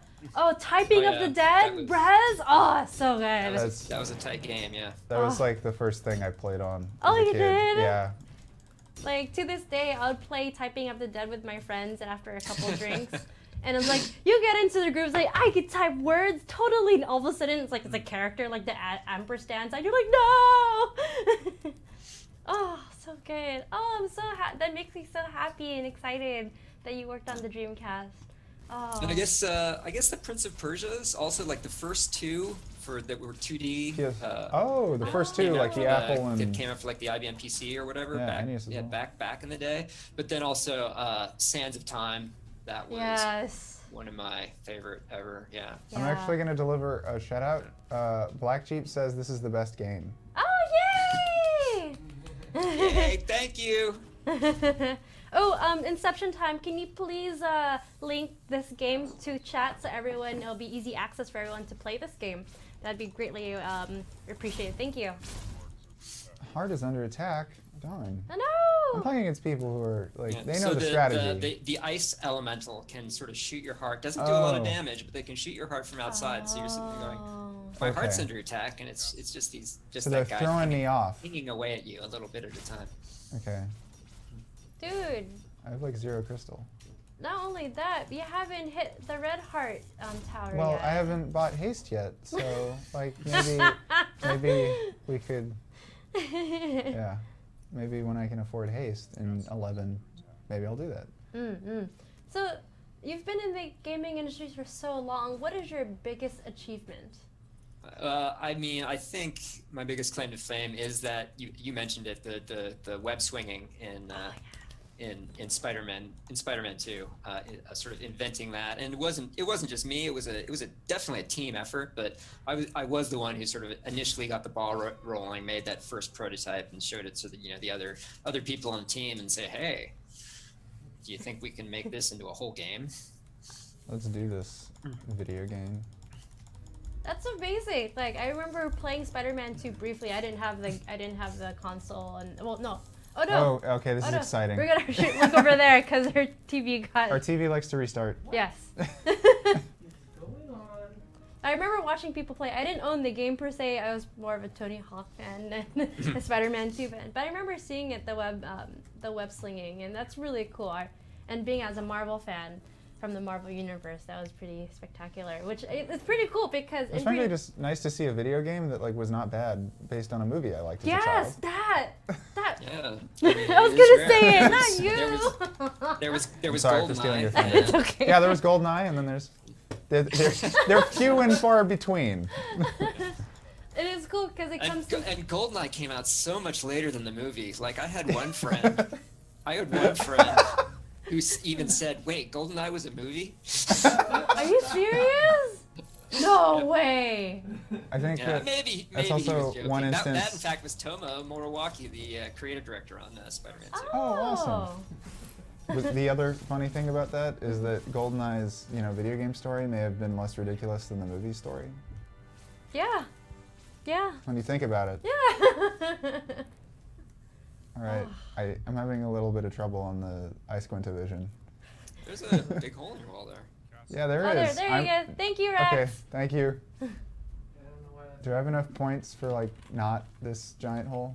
Typing of the Dead, Brez, so good. That was a tight game, yeah. That was like the first thing I played on. Oh, as a you kid. did? Yeah. Like, to this day, I would play Typing of the Dead with my friends after a couple of drinks. And it's like, you get into the groups, like, I could type words totally, and all of a sudden, it's a character, like the ampersand sign. You're like, no! Oh, so good. Oh, I'm so that makes me so happy and excited that you worked on the Dreamcast. Oh. And I guess the Prince of Persia's also like the first 2 that were 2D. The first 2, like the Apple and... It came out for like the IBM PC or whatever. Yeah, back in the day. But then also Sands of Time. That was one of my favorite ever. Yeah. I'm actually going to deliver a shout out. Black Jeep says this is the best game. Oh, yay! Yay, thank you. Inception Time, can you please link this game to chat so it'll be easy access for everyone to play this game? That'd be greatly appreciated. Thank you. Heart is under attack. Darn. Oh, no! I'm playing against people who are they know the strategy. The ice elemental can sort of shoot your heart. Doesn't do a lot of damage, but they can shoot your heart from outside. So you're sitting there going, my heart's under attack, and it's just so that they're guy throwing me off. pinging away at you a little bit at a time. Okay. Dude. I have like 0 crystal. Not only that, you haven't hit the red heart tower Well, yet. I haven't bought haste yet, so maybe we could. Yeah. Maybe when I can afford haste in 11, maybe I'll do that. So, you've been in the gaming industry for so long. What is your biggest achievement? I mean, I think my biggest claim to fame is that you mentioned it, the web swinging in Spider-Man 2, sort of inventing that. And it wasn't just me. It was definitely a team effort. But I was the one who sort of initially got the ball rolling, made that first prototype, and showed it to the other people on the team and say, hey, do you think we can make this into a whole game? Let's do this video game. That's amazing. Like, I remember playing Spider-Man 2 briefly. I didn't have the console, and well, no. Oh no. Oh, okay. This is exciting. We're gonna look over there because our TV got. Our TV likes to restart. Yes. Going on. I remember watching people play. I didn't own the game per se. I was more of a Tony Hawk fan than a Spider-Man 2 fan. But I remember seeing it, the web slinging, and that's really cool. And being as a Marvel fan from the Marvel universe, that was pretty spectacular. Which it's pretty cool because it's frankly just nice to see a video game that was not bad based on a movie I liked as a child. Yes, that. Yeah. I was gonna say it, not you. There was Sorry for stealing your GoldenEye. thunder. It's okay. Yeah, there was GoldenEye, and then they're few and far between. It is cool because it comes to. And GoldenEye came out so much later than the movie. Like I had one friend who even said, "Wait, GoldenEye was a movie?" Are you serious? No way. I think maybe that's he was also joking. one instance. That in fact was Tomo Moriwaki, the creative director on Spider-Man 2. Oh, awesome. The other funny thing about that is that GoldenEye's video game story may have been less ridiculous than the movie story. Yeah. Yeah. When you think about it. Yeah. All right, I'm having a little bit of trouble on the iSquintavision. There's a big hole in your wall there. Yeah, there Oh, is. there you go. Thank you, Rex. Okay, thank you. I don't know why that's Do I have enough points for not this giant hole?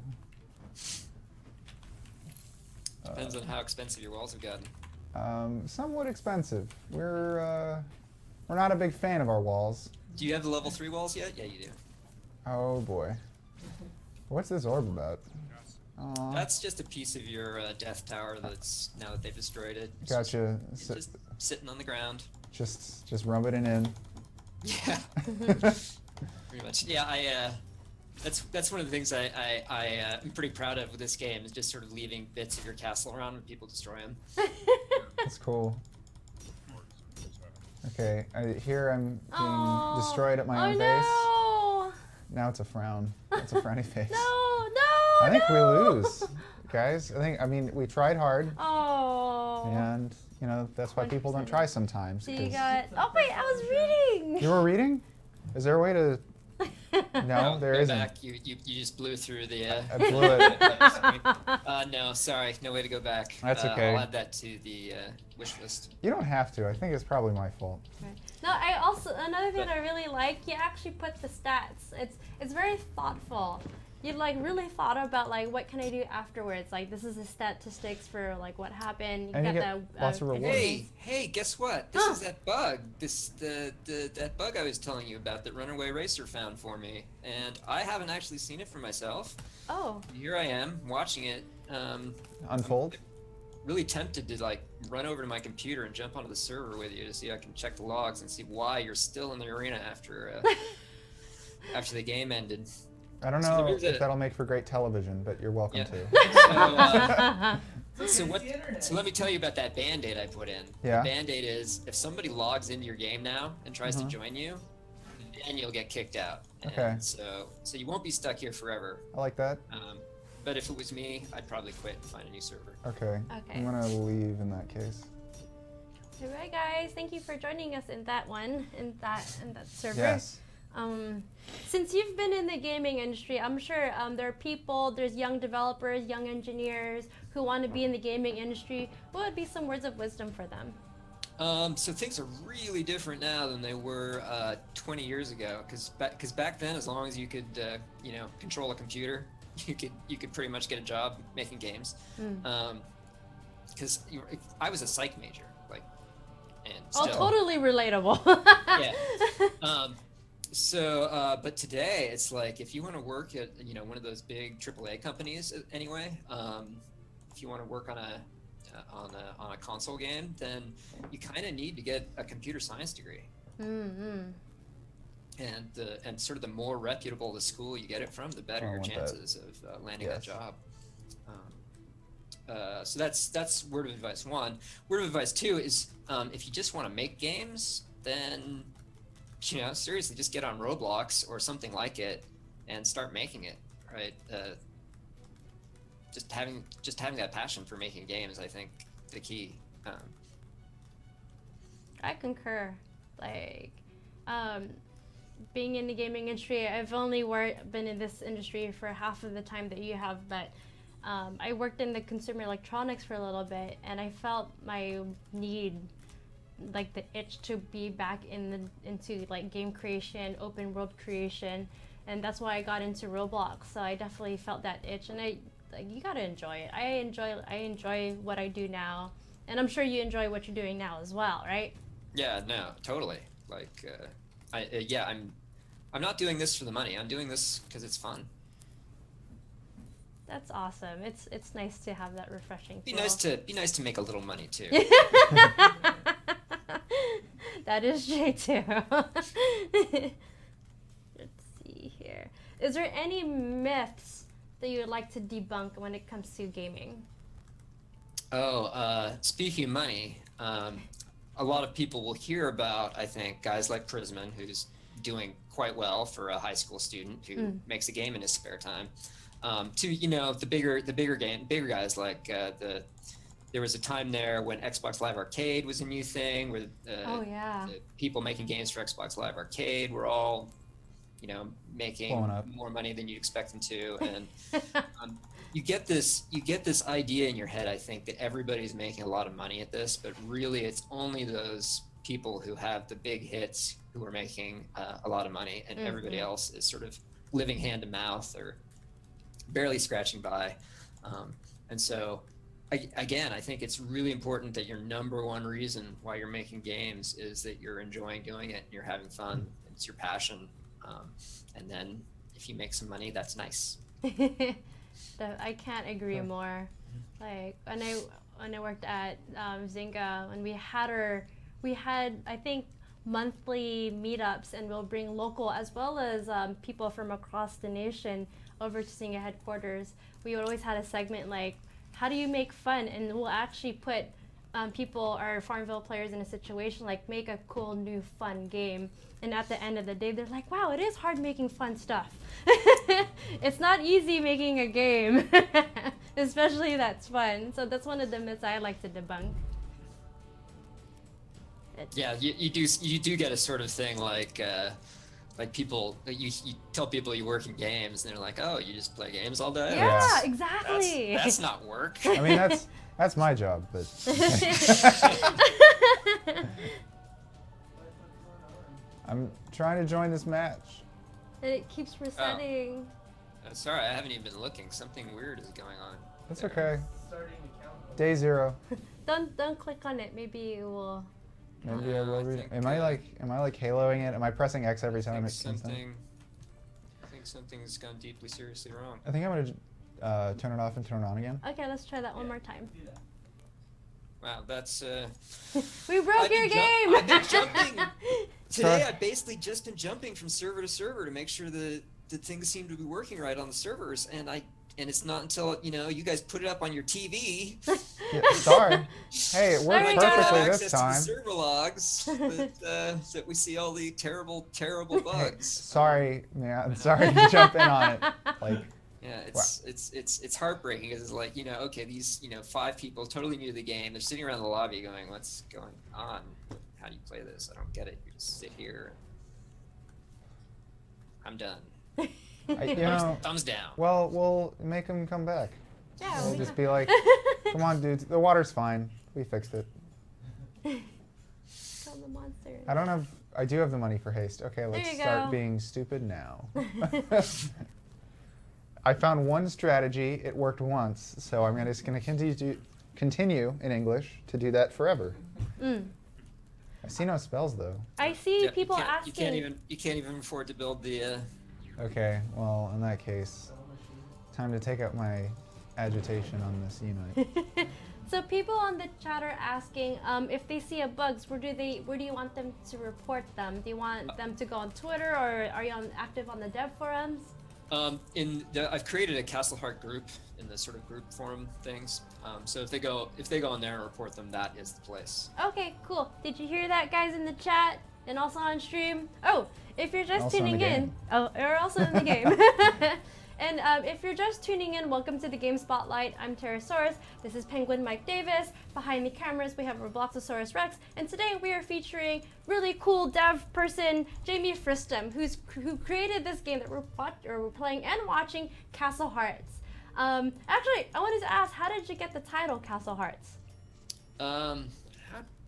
Depends on how expensive your walls have gotten. Somewhat expensive. We're not a big fan of our walls, Do you have the level 3 walls yet? Yeah, you do. Oh boy. What's this orb about? Aw. That's just a piece of your death tower that's now that they've destroyed it. It's Gotcha. Just, it's just sitting on the ground. Just rub it in. Yeah. Pretty much. Yeah, that's one of the things I'm pretty proud of with this game is just sort of leaving bits of your castle around when people destroy them. That's cool. Okay, here I'm being Aw. destroyed at my own Oh base. Now it's a frown. It's a frowny face. no! I think we no! lose, guys. I mean, we tried hard, Oh. and you know that's why people don't try sometimes. So you 'cause- got. Oh wait, I was reading. You were reading? Is there a way to? No, there go isn't. back. You just blew through the. I blew it. No, sorry, no way to go back. That's okay. I'll add that to the wish list. You don't have to. I think it's probably my fault. No, I also another thing I really like. You actually put the stats. It's very thoughtful. You like really thought about like what can I do afterwards. Like this is the statistics for like what happened. And you got get the, lots of rewards. Hey, guess what? This is that bug. That bug I was telling you about that Runaway Racer found for me, and I haven't actually seen it for myself. Oh. Here I am watching it. Unfold. I'm really tempted to like run over to my computer and jump onto the server with you to see if I can check the logs and see why you're still in the arena after after the game ended. I don't So know there's if a- that'll make for great television, but you're welcome Yeah. to. So It's what? the internet. So let me tell you about that band-aid I put in. Yeah. The band-aid is if somebody logs into your game now and tries to join you, then you'll get kicked out. And Okay. So you won't be stuck here forever. I like that. But if it was me, I'd probably quit and find a new server. Okay. Okay. I'm gonna leave in that case. Alright guys, thank you for joining us in that one, in that server. Yes. Since you've been in the gaming industry, I'm sure there's young developers, young engineers who want to be in the gaming industry. What would be some words of wisdom for them? So things are really different now than they were 20 years ago. Because back then, as long as you could, control a computer, you could pretty much get a job making games. Because I was a psych major, and Oh, still. totally relatable. Yeah. But today it's like if you want to work at one of those big AAA companies anyway, if you want to work on a console game, then you kind of need to get a computer science degree. Mm-hmm. And sort of the more reputable the school you get it from, the better I your want that. chances of landing that Yes. job. So that's word of advice one. Word of advice two is if you just want to make games, then seriously, just get on Roblox or something like it and start making it. Right? Just having that passion for making games, I think, the key. I concur. Like, being in the gaming industry, I've only been in this industry for half of the time that you have, but I worked in the consumer electronics for a little bit, and I felt my need, like the itch to be back into like game creation, open world creation, and that's why I got into Roblox. So I definitely felt that itch, and you gotta enjoy it. I enjoy what I do now, and I'm sure you enjoy what you're doing now as well, right? Yeah, no, totally. Like, I'm not doing this for the money. I'm doing this because it's fun. That's awesome. It's nice to have that refreshing Be feel. nice to make a little money too. That is true too. Let's see here. Is there any myths that you would like to debunk when it comes to gaming? Speaking of money, a lot of people will hear about, I think, guys like Prisman, who's doing quite well for a high school student who makes a game in his spare time. To the bigger guys like there was a time there when Xbox Live Arcade was a new thing, where the people making games for Xbox Live Arcade were all making Blowing up. more money than you'd expect them to, and you get this idea in your head, I think, that everybody's making a lot of money at this, but really it's only those people who have the big hits who are making a lot of money, and everybody else is sort of living hand to mouth or barely scratching by. And so again, I think it's really important that your number one reason why you're making games is that you're enjoying doing it and you're having fun. And it's your passion, and then if you make some money, that's nice. I can't agree more. Like when I worked at Zynga, when we had I think monthly meetups, and we'll bring local as well as people from across the nation over to Zynga headquarters. We always had a segment like, how do you make fun? And we'll actually put people or Farmville players in a situation like make a cool new fun game. And at the end of the day, they're like, wow, it is hard making fun stuff. It's not easy making a game, especially that's fun. So that's one of the myths I like to debunk. Yeah, you do get a sort of thing like people, you tell people you work in games and they're like, oh, you just play games all day? Yeah, exactly. That's not work. I mean, that's my job, but. I'm trying to join this match. And it keeps resetting. Sorry, I haven't even been looking. Something weird is going on. That's okay. Starting the countdown. Day 0. Don't click on it. Maybe it will. Maybe I will read it. Am I like haloing it? Am I pressing X every time it comes in? I think something's gone deeply seriously wrong. I think I'm gonna turn it off and turn it on again. Okay, let's try that one more time. Do that. Wow, that's We broke your game! I've been jumping. Today I've basically just been jumping from server to server to make sure the things seem to be working right on the servers, and it's not until you guys put it up on your TV. Yeah, sorry. Hey, it worked There we go. perfectly access this to the time. server logs that we see all the terrible Hey, bugs. sorry, man. Sorry to jump in on it. Like, Yeah, it's heartbreaking because it's like, okay, these 5 people totally new to the game. They're sitting around the lobby going, what's going on? How do you play this? I don't get it. You just sit here. I'm done. Thumbs down. well, we'll make them come back. Yeah, We'll we just can- be like, come on, dudes. The water's fine. We fixed it. Kill the monsters. I do have the money for haste. Okay, let's you start go. being stupid now. I found one strategy. It worked once, so I'm just gonna continue in English to do that forever. I see no spells though. I see Yeah, people you asking. can't even afford to build the. Okay, well in that case, time to take out my agitation on this unite. So people on the chat are asking if they see a bugs, where do you want them to report them? Do you want them to go on Twitter, or are you active on the dev forums? I've created a Castle Heart group in the sort of group forum things. So if they go on there and report them, that is the place. Okay, cool. Did you hear that, guys, in the chat and also on stream? Oh, if you're just Also in the tuning in, game. you're also in the game. And if you're just tuning in, welcome to the Game Spotlight. I'm Pterosaurus. This is Penguin Mike Davis. Behind the cameras, we have Robloxosaurus Rex. And today we are featuring really cool dev person, Jamie Fristem, who created this game that we're playing and watching, Castle Hearts. Actually, I wanted to ask, how did you get the title Castle Hearts? How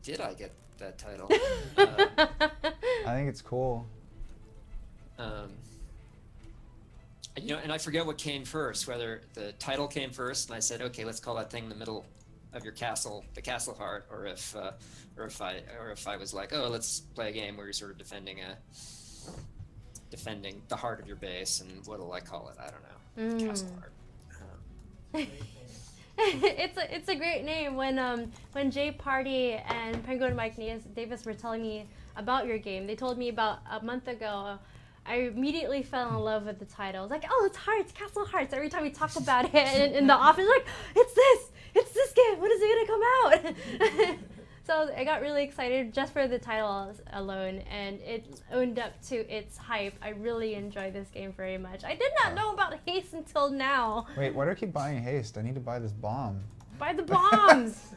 did I get that title? I think it's cool. And I forget what came first, whether the title came first, and I said, okay, let's call that thing in the middle of your castle, the Castle Heart, or if I was like, oh, let's play a game where you're sort of defending the heart of your base, and what'll I call it? I don't know. Castle Heart. It's a great name. When Jay Party and Penguin Mike Davis were telling me about your game, they told me about a month ago. I immediately fell in love with the title. I was like, oh, it's Hearts, Castle Hearts. Every time we talk about it in the office, like, it's this game. When is it gonna come out? So I got really excited just for the title alone, and it owned up to its hype. I really enjoy this game very much. I did not know about Haste until now. Wait, why do I keep buying haste? I need to buy this bomb. Buy the bombs.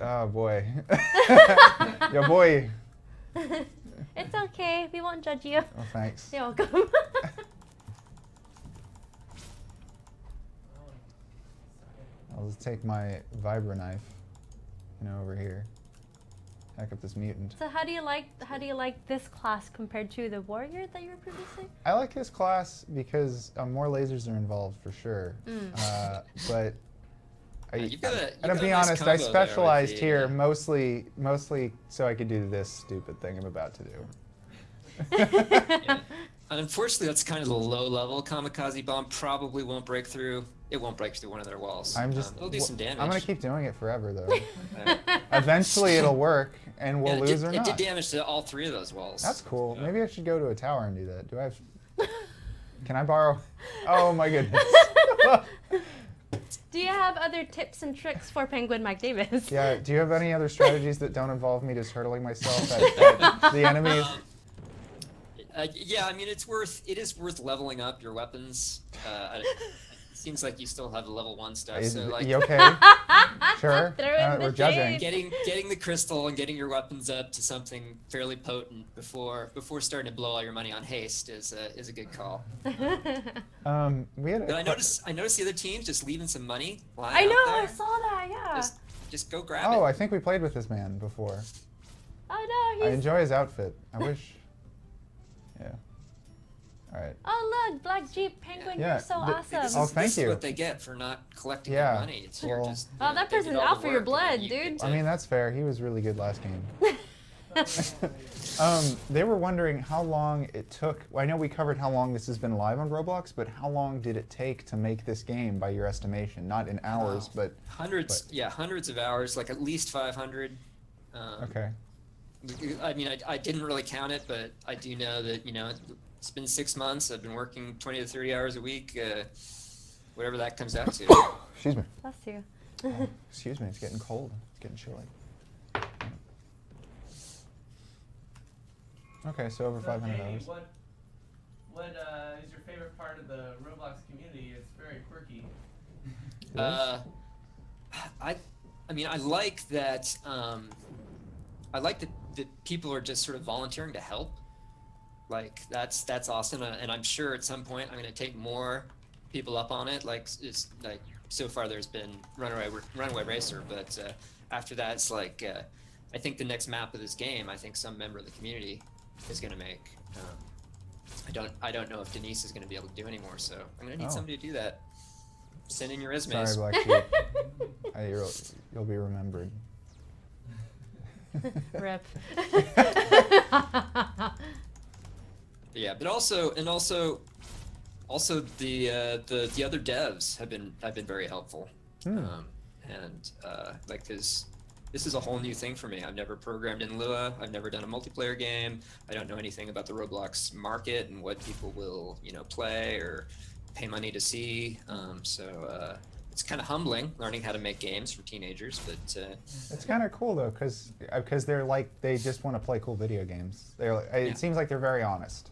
Oh boy. Yo boy. It's okay. We won't judge you. Oh, thanks. You're welcome. I'll just take my vibra knife, over here. Hack up this mutant. So how do you like this class compared to the warrior that you were previously? I like this class because more lasers are involved for sure. But You've got a to be nice honest, combo I there specialized with the, here mostly so I could do this stupid thing I'm about to do. Yeah. And unfortunately, that's kind of the low-level kamikaze bomb. Probably won't break through. It won't break through one of their walls. It'll do some damage. I'm gonna keep doing it forever though. Uh, Eventually it'll work, and we'll yeah, lose or it not. did damage to all 3 of those walls. That's cool. Yeah. Maybe I should go to a tower and do that. Do I have? Can I borrow? Oh my goodness. Do you have other tips and tricks for Penguin Mike Davis? Yeah. Do you have any other strategies that don't involve me just hurtling myself at the enemies? Yeah, I mean, it is worth leveling up your weapons. It seems like you still have the level 1 stuff. Is So you like okay? Sure. Throw in the We're judging. shade. getting the crystal and getting your weapons up to something fairly potent before starting to blow all your money on haste is a good call. We had. But I noticed the other teams just leaving some money lying I out know, there. I saw that, yeah. Just go grab Oh, it. I think we played with this man before. Oh no, I he's... enjoy his outfit. I wish. Yeah. All right. Oh look, Black Jeep Penguin, Yeah, you're so This awesome. Oh, is, thank this you. is what they get for not collecting Yeah, your money. It's you're well- just, Oh, that they did person's all out the for your work, and then blood, you dude. get to- I mean, that's fair. He was really good last game. They were wondering how long it took. Well, I know we covered how long this has been live on Roblox, but how long did it take to make this game by your estimation? Not in hours, but hundreds of hours, like at least 500. okay. I mean, I didn't really count it, but I do know that, it's been 6 months. I've been working 20 to 30 hours a week, whatever that comes out to. Excuse me. Bless you. Excuse me. It's getting cold. It's getting chilly. Okay, so over 500 Jamie, hours. what is your favorite part of the Roblox community? It's very quirky. It is? I mean, I like that. I like that people are just sort of volunteering to help. Like that's awesome, and I'm sure at some point I'm going to take more people up on it. Like it's like so far there's been Runaway Racer, but after that it's like I think the next map of this game I think some member of the community is going to make. I don't know if Denise is going to be able to do anymore, so I'm going to need somebody to do that. Send in your resumes. Sorry, Black Sheep. You'll be remembered. Rip. Yeah, but also the other devs have been very helpful, like this is a whole new thing for me. I've never programmed in Lua. I've never done a multiplayer game. I don't know anything about the Roblox market and what people will play or pay money to see. So it's kind of humbling learning how to make games for teenagers, but It's kind of cool though, because they're like they just want to play cool video games. It seems like they're very honest.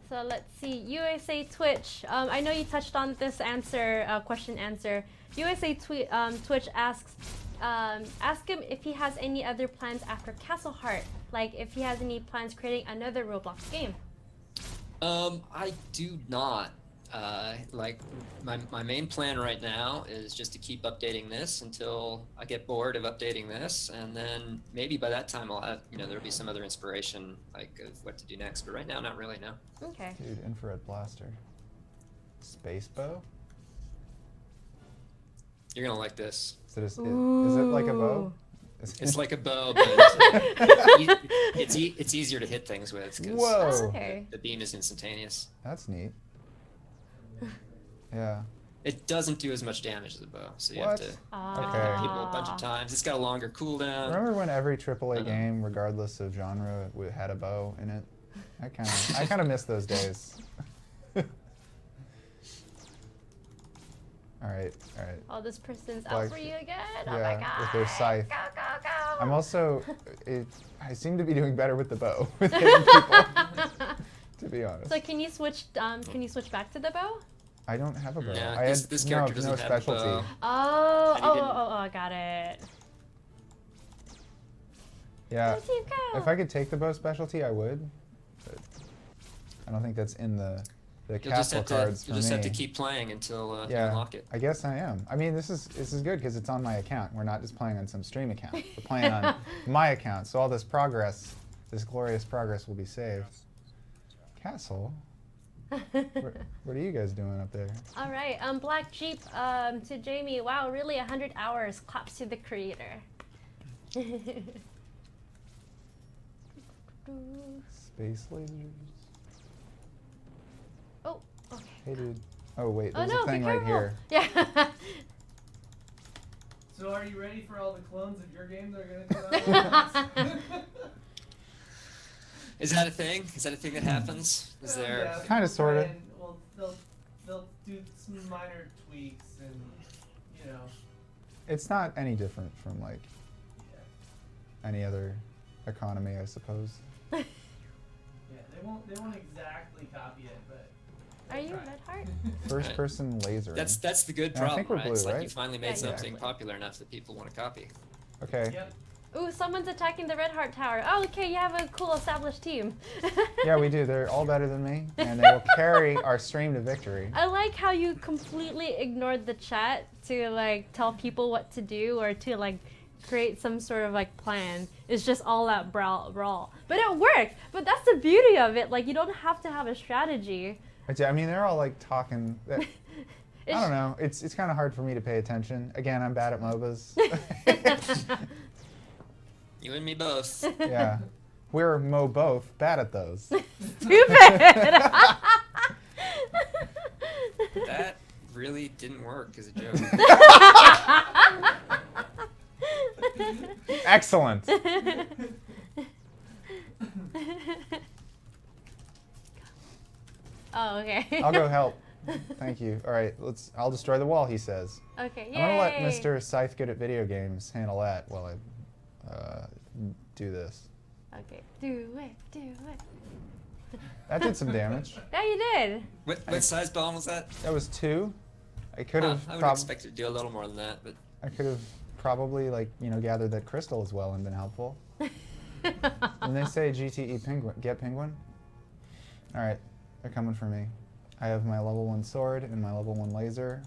So let's see, USA Twitch. I know you touched on this question answer. USA Twitch asks, ask him if he has any other plans after Castle Heart, like if he has any plans creating another Roblox game. I do not. Like my main plan right now is just to keep updating this until I get bored of updating this, and then maybe by that time I'll have there'll be some other inspiration like of what to do next. But right now, not really. No. Okay. Dude, infrared blaster. Space bow? You're gonna like this. Is it like a bow? It's like a bow, but it's easier to hit things with because Whoa. Okay. the beam is instantaneous. That's neat. Yeah. It doesn't do as much damage as a bow, so you What? have to hit Okay. people a bunch of times. It's got a longer cooldown. Remember when every AAA game, regardless of genre, had a bow in it? I kind of miss those days. All right. Oh, this person's Like, out for you again. Oh my yeah, god. with their scythe. Go, go, go. I'm also, I seem to be doing better with the bow, with hitting people, to be honest. So can you switch back to the bow? I don't have a bow. No, I this character no doesn't have a specialty. bow. Oh, got it. Yeah. Where'd you go? If I could take the bow specialty, I would. But I don't think that's in the You'll just castle have to cards for me. have to keep playing until you Yeah, unlock it. I guess I am. I mean, this is good because it's on my account. We're not just playing on some stream account. We're playing on my account. So all this progress, this glorious progress, will be saved. Castle. What are you guys doing up there? All right, Black Jeep to Jamie. Wow, really 100 hours. Claps to the creator. Space lasers. Oh, okay. Hey, dude. Oh, wait. Oh There's no, a thing be right careful. here. Yeah. So are you ready for all the clones of your game that are going to come out? Is that a thing? Is that a thing that happens? Is there? Yeah, Kinda, sorta. Well, they'll do some minor tweaks and, you know. It's not any different from, like, Yeah, any other economy, I suppose. yeah they won't exactly copy it, but. Are you try. Red Heart? First person laser. That's the good Yeah, I problem, think we're right? blue, It's like right? you finally Yeah, made you're something blue. popular enough that people want to copy. Okay. Yep. Ooh, someone's attacking the Red Heart Tower. Oh, okay, you have a cool established team. Yeah, we do. They're all better than me, and they will carry our stream to victory. I like how you completely ignored the chat to like tell people what to do or to like create some sort of like plan. It's just all that brawl. But it worked. But that's the beauty of it. Like you don't have to have a strategy. I mean, they're all like talking. I don't know. It's kind of hard for me to pay attention. Again, I'm bad at MOBAs. You and me both. Yeah. We're both bad at those. Stupid. That really didn't work as a joke. Excellent. Oh, okay. I'll go help. Thank you. All right, I'll destroy the wall, he says. Okay, yay. I'm gonna let Mr. Scythe good at video games handle that while I do this. Okay, do it. That did some damage. Yeah, you did. What size bomb was that? That was 2. I could have I would expect it to do a little more than that, but I could have probably gathered that crystal as well and been helpful. When they say GTE penguin, get penguin. All right, they're coming for me. I have my level 1 sword and my level 1 laser.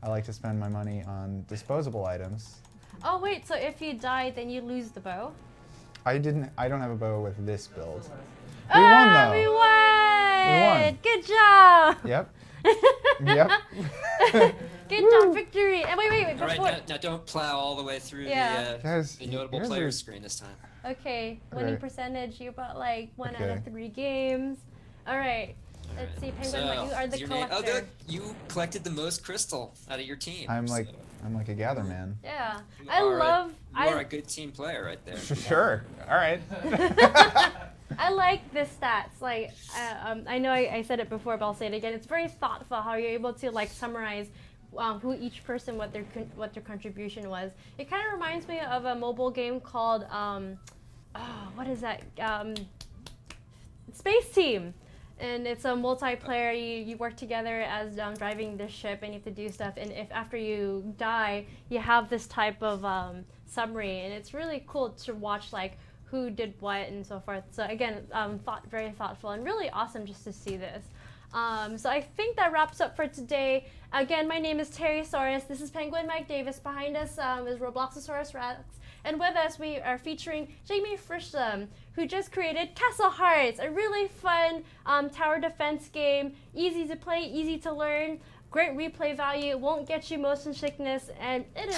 I like to spend my money on disposable items. Oh wait, so if you die, then you lose the bow? I don't have a bow with this build. We won, though. We won! We won. Good job! Yep. Yep. Good job, victory! And wait, all before... right, now don't plow all the way through Yeah. Guys, the notable here's players a- screen this time. Okay, winning Alright. percentage, you're about like 1 out Okay. of 3 games. Alright, let's see, Penguin, you are the is your name- collector. Oh, good. You collected the most crystal out of your team. I'm like so a gather man. Yeah, you I are love... You are a good team player right there. Sure. All right. I like the stats. Like, I know I said it before, but I'll say it again. It's very thoughtful how you're able to like summarize who each person, what their contribution was. It kind of reminds me of a mobile game called what is that? Space Team. And it's a multiplayer. You work together as driving this ship, and you have to do stuff. And if after you die, you have this type of summary, and it's really cool to watch like who did what and so forth. So again, very thoughtful and really awesome just to see this. So I think that wraps up for today. Again, my name is Terry Soros. This is Penguin Mike Davis. Behind us is Robloxosaurus Rex. And with us, we are featuring Jamie Frischem, who just created Castle Hearts, a really fun tower defense game. Easy to play, easy to learn, great replay value, won't get you motion sickness, and it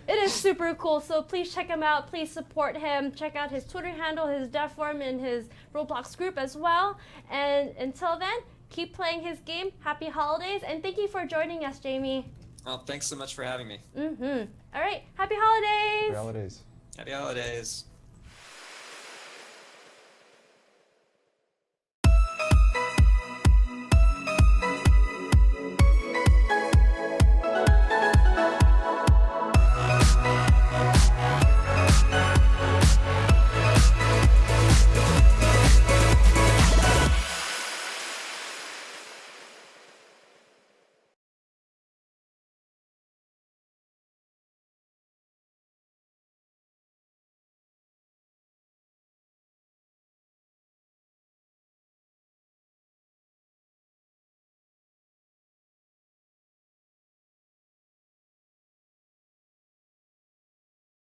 is super cool. So please check him out. Please support him. Check out his Twitter handle, his dev forum, and his Roblox group as well. And until then, keep playing his game. Happy holidays, and thank you for joining us, Jamie. Well, thanks so much for having me. All right, happy holidays. Happy holidays. Happy holidays.